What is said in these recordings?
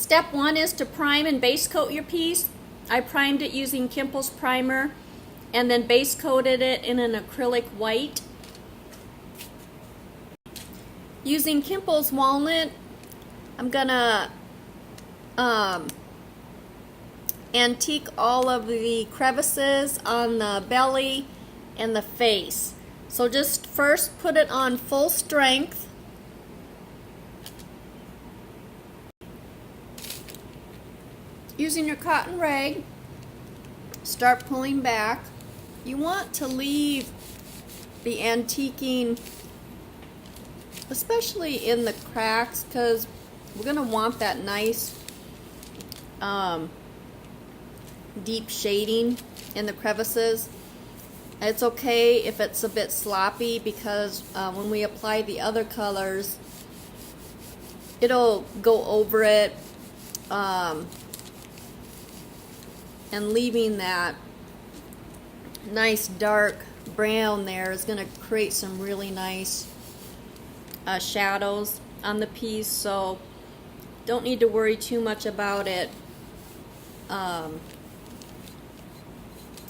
Step 1 is to prime and base coat your piece. I primed it using Kimple's primer and then base coated it in an acrylic white. Using Kimple's walnut, I'm gonna antique all of the crevices on the belly and the face. So just first put it on full strength. Using your cotton rag, start pulling back. You want to leave the antiquing, especially in the cracks, because we're going to want that nice deep shading in the crevices. It's okay if it's a bit sloppy, because when we apply the other colors, it'll go over it, and leaving that nice dark brown there is going to create some really nice shadows on the piece, so don't need to worry too much about it.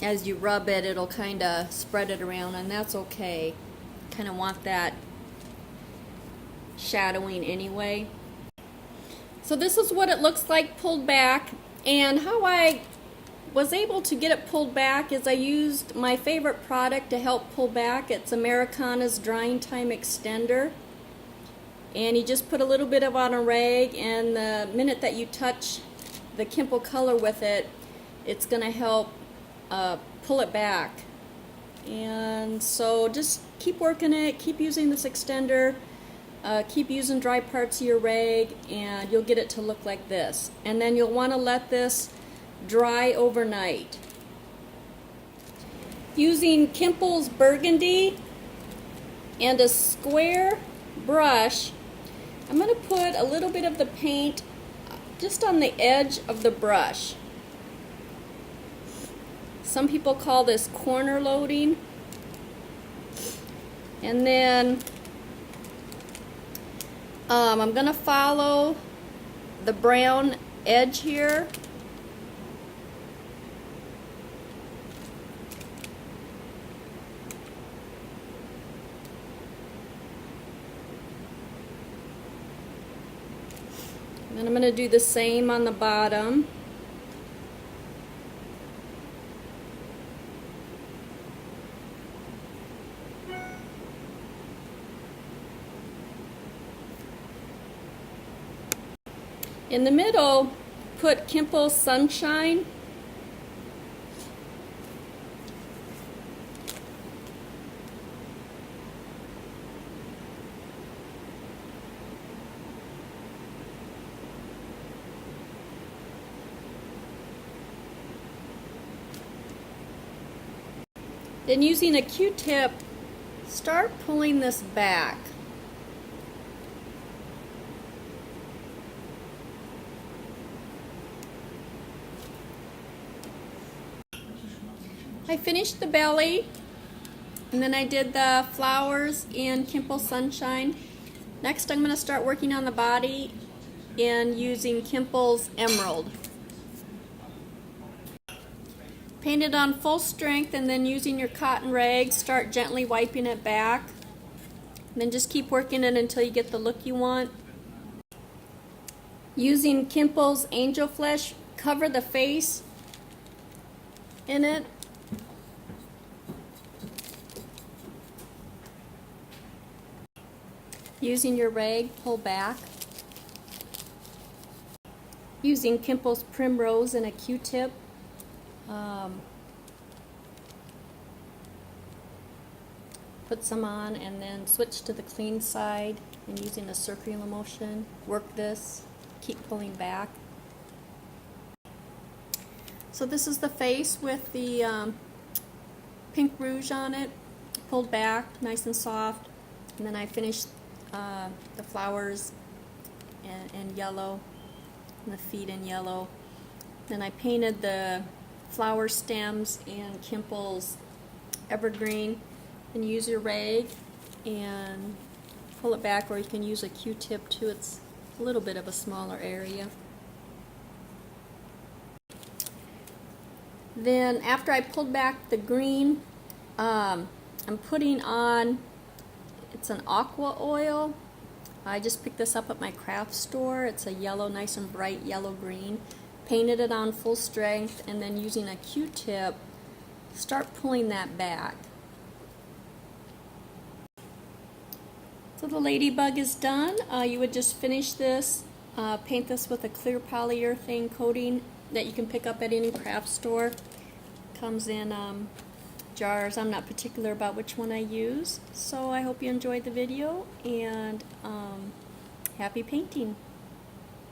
As you rub it, it'll kind of spread it around, and that's okay. Kind of want that shadowing anyway. So this is what it looks like pulled back, and how I was able to get it pulled back is I used my favorite product to help pull back. It's Americana's Drying Time Extender, and you just put a little bit of on a rag, and the minute that you touch the Kimple color with it, it's going to help pull it back. And so just keep working it, keep using this extender, keep using dry parts of your rag, and you'll get it to look like this. And then you'll want to let this dry overnight. Using Kimple's Burgundy and a square brush, I'm going to put a little bit of the paint just on the edge of the brush. Some people call this corner loading. And then I'm going to follow the brown edge here. And I'm going to do the same on the bottom. In the middle, put Kimple Sunshine. Then using a Q-tip, start pulling this back. I finished the belly, and then I did the flowers in Kimple Sunshine. Next I'm going to start working on the body and using Kimple's Emerald. Paint it on full strength, and then using your cotton rag, start gently wiping it back. And then just keep working it until you get the look you want. Using Kimple's Angel Flesh, cover the face in it. Using your rag, pull back. Using Kimple's Primrose and a Q-tip. Put some on, and then switch to the clean side, and using a circular motion, work this, keep pulling back. So this is the face with the pink rouge on it, pulled back, nice and soft. And then I finished the flowers in yellow, and the feet in yellow. Then I painted the flower stems in Kimple's Evergreen. And use your rag and pull it back, or you can use a Q-tip too. It's a little bit of a smaller area. Then after I pulled back the green, I'm putting on, it's an aqua oil. I just picked this up at my craft store. It's a yellow, nice and bright yellow green. Painted it on full strength, and then using a Q-tip, start pulling that back. So the Ladybug is done. You would just finish this, paint this with a clear polyurethane coating that you can pick up at any craft store. Comes in jars. I'm not particular about which one I use. So I hope you enjoyed the video, and happy painting.